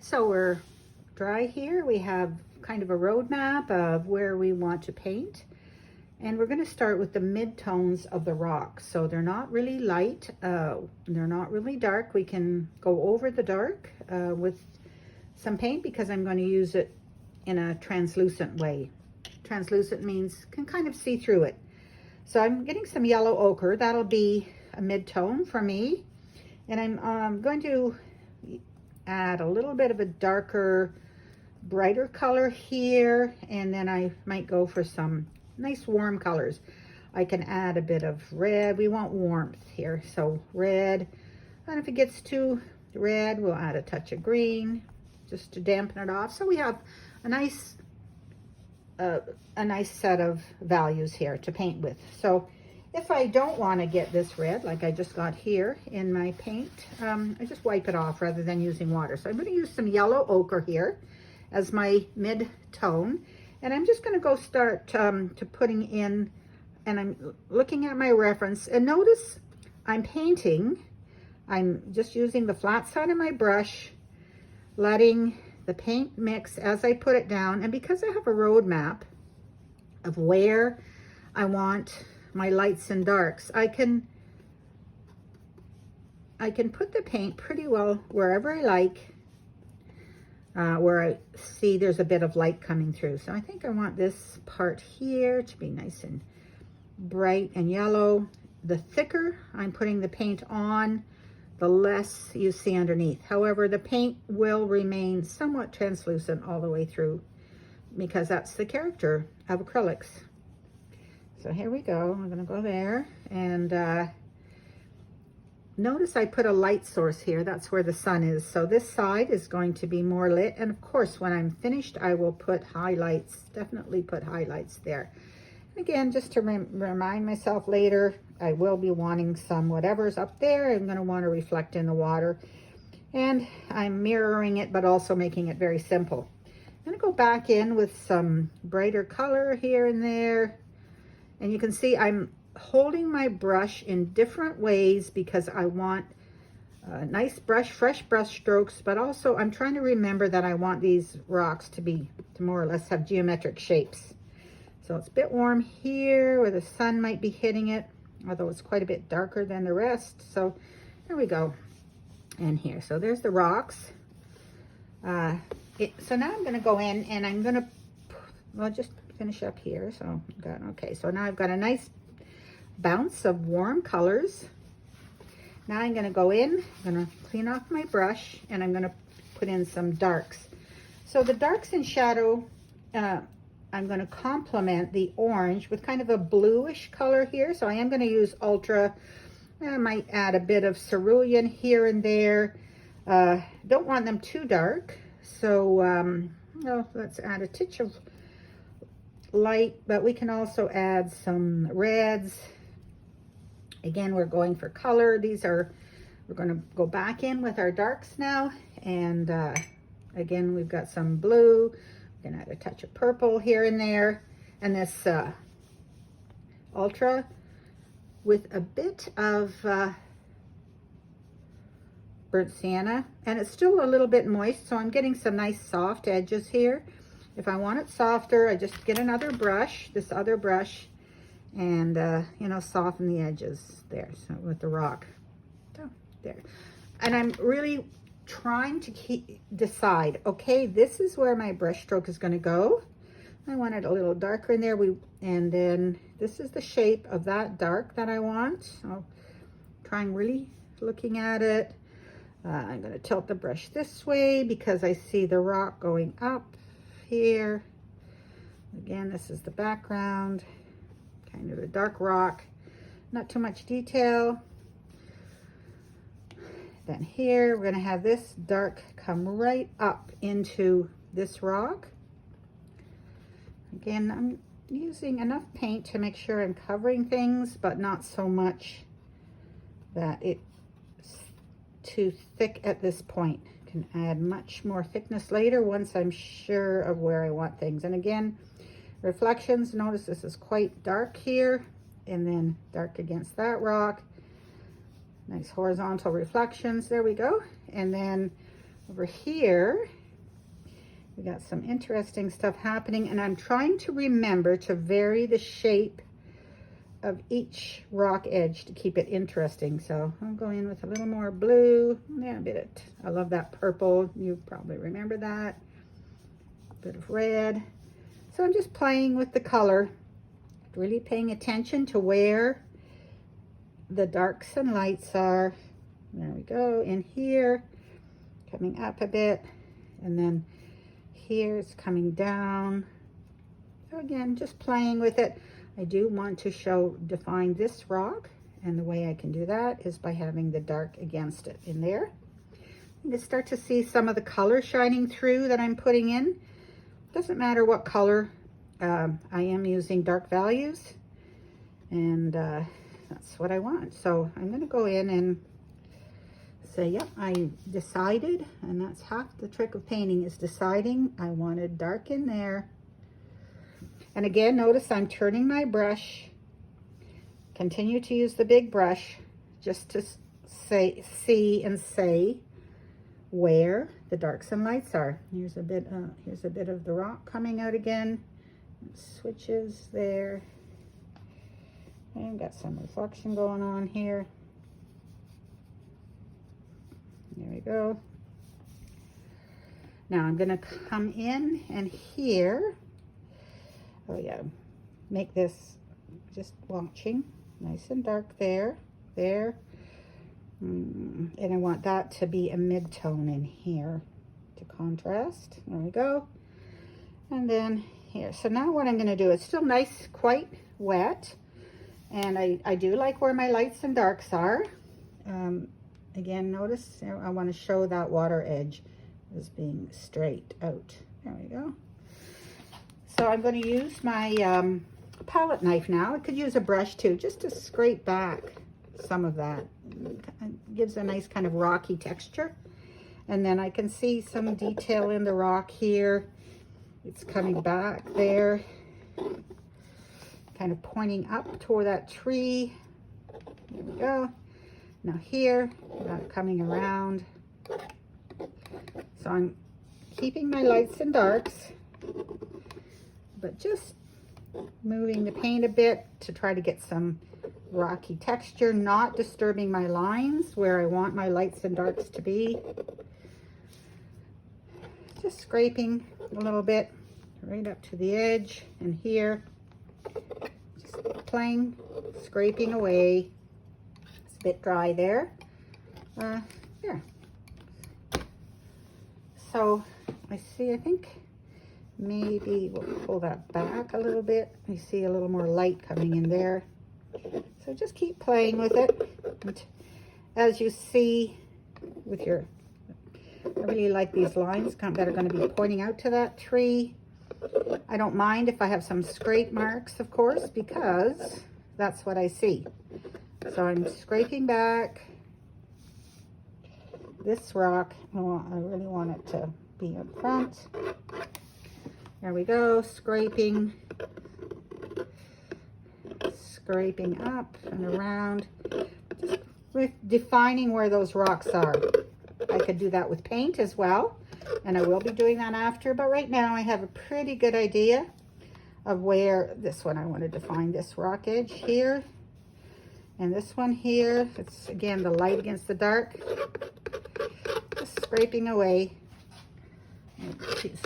So we're dry here. We have kind of a roadmap of where we want to paint. And we're going to start with the mid-tones of the rocks. So they're not really light, they're not really dark. We can go over the dark with some paint because I'm going to use it in a translucent way. Translucent means can kind of see through it. So I'm getting some yellow ochre. That'll be a mid-tone for me. And I'm going to add a little bit of a darker, brighter color here. And then I might go for some nice warm colors. I can add a bit of red. We want warmth here, so red. And if it gets too red, we'll add a touch of green just to dampen it off. So we have a nice set of values here to paint with. So if I don't want to get this red, like I just got here in my paint, I just wipe it off rather than using water. So I'm going to use some yellow ochre here as my mid-tone. And I'm just going to go start to putting in, and I'm looking at my reference. And notice I'm painting, I'm just using the flat side of my brush, letting the paint mix as I put it down. And because I have a roadmap of where I want my lights and darks, I can put the paint pretty well wherever I like, where I see there's a bit of light coming through. So I think I want this part here to be nice and bright and yellow. The thicker I'm putting the paint on, the less you see underneath. However, the paint will remain somewhat translucent all the way through because that's the character of acrylics. So here we go. I'm going to go there, and notice I put a light source here. That's where the sun is. So this side is going to be more lit. And of course, when I'm finished, I will put highlights, definitely put highlights there. Again, just to remind myself later, I will be wanting some whatever's up there. I'm going to want to reflect in the water. And I'm mirroring it, but also making it very simple. I'm going to go back in with some brighter color here and there. And you can see I'm holding my brush in different ways because I want nice brush, fresh brush strokes, but also I'm trying to remember that I want these rocks to more or less have geometric shapes. So it's a bit warm here where the sun might be hitting it, although it's quite a bit darker than the rest. So there we go. And here, so there's the rocks. So now I'm going to go in and I'm going to, well, just finish up here. So okay, so now I've got a nice bounce of warm colors. Now I'm going to go in, I'm going to clean off my brush, and I'm going to put in some darks. So the darks in shadow, I'm going to complement the orange with kind of a bluish color here. So I am going to use Ultra. I might add a bit of cerulean here and there. Don't want them too dark. So let's add a touch of light, but we can also add some reds. Again, we're going for color. We're going to go back in with our darks now. And again, we've got some blue. We're going to add a touch of purple here and there. And this Ultra with a bit of burnt sienna. And it's still a little bit moist, so I'm getting some nice soft edges here. If I want it softer, I just get another brush, this other brush, and soften the edges there, so with the rock. So there. And I'm really trying to decide, okay, this is where my brush stroke is going to go. I want it a little darker in there. And then this is the shape of that dark that I want. So trying really looking at it. I'm going to tilt the brush this way because I see the rock going up here. Again, this is the background, kind of a dark rock, not too much detail. Then here we're going to have this dark come right up into this rock. Again, I'm using enough paint to make sure I'm covering things, but not so much that it's too thick at this point. Can add much more thickness later once I'm sure of where I want things. And again, reflections, notice this is quite dark here and then dark against that rock. Nice horizontal reflections, there we go. And then over here, We got some interesting stuff happening, and I'm trying to remember to vary the shape of each rock edge to keep it interesting. So I'll go in with a little more blue. Yeah, a bit. I love that purple. You probably remember that. A bit of red. So I'm just playing with the color, really paying attention to where the darks and lights are. There we go. In here, coming up a bit, and then here it's coming down. So again, just playing with it. I do want to define this rock, and the way I can do that is by having the dark against it in there. You can start to see some of the color shining through that I'm putting in. Doesn't matter what color. I am using dark values, and that's what I want. So I'm going to go in and say, yep, I decided, and that's half the trick of painting, is deciding I wanted dark in there. And again, notice I'm turning my brush, continue to use the big brush just to see and say where the darks and lights are. Here's a bit of the rock coming out again. Switches there. And got some reflection going on here. There we go. Now I'm going to come in and here, oh yeah, make this just watching, nice and dark there, and I want that to be a mid-tone in here to contrast. There we go. And then here, so now what I'm going to do, it's still nice, quite wet, and I do like where my lights and darks are. Again, notice I want to show that water edge as being straight out. There we go. So I'm going to use my palette knife now. I could use a brush too, just to scrape back some of that. It gives a nice kind of rocky texture. And then I can see some detail in the rock here. It's coming back there, kind of pointing up toward that tree. There we go. Now here, coming around. So I'm keeping my lights and darks, but just moving the paint a bit to try to get some rocky texture, not disturbing my lines where I want my lights and darks to be. Just scraping a little bit right up to the edge, and here, just playing, scraping away. A bit dry there. There. So I think maybe we'll pull that back a little bit. You see a little more light coming in there. So just keep playing with it. And as you see with your, I really like these lines that are going to be pointing out to that tree. I don't mind if I have some scrape marks, of course, because that's what I see. So I'm scraping back this rock. I really want it to be up front. There we go, scraping up and around, just with defining where those rocks are. I could do that with paint as well, and I will be doing that after, but right now I have a pretty good idea of where this one, I want to define this rock edge here. And this one here, it's again the light against the dark. Just scraping away. She's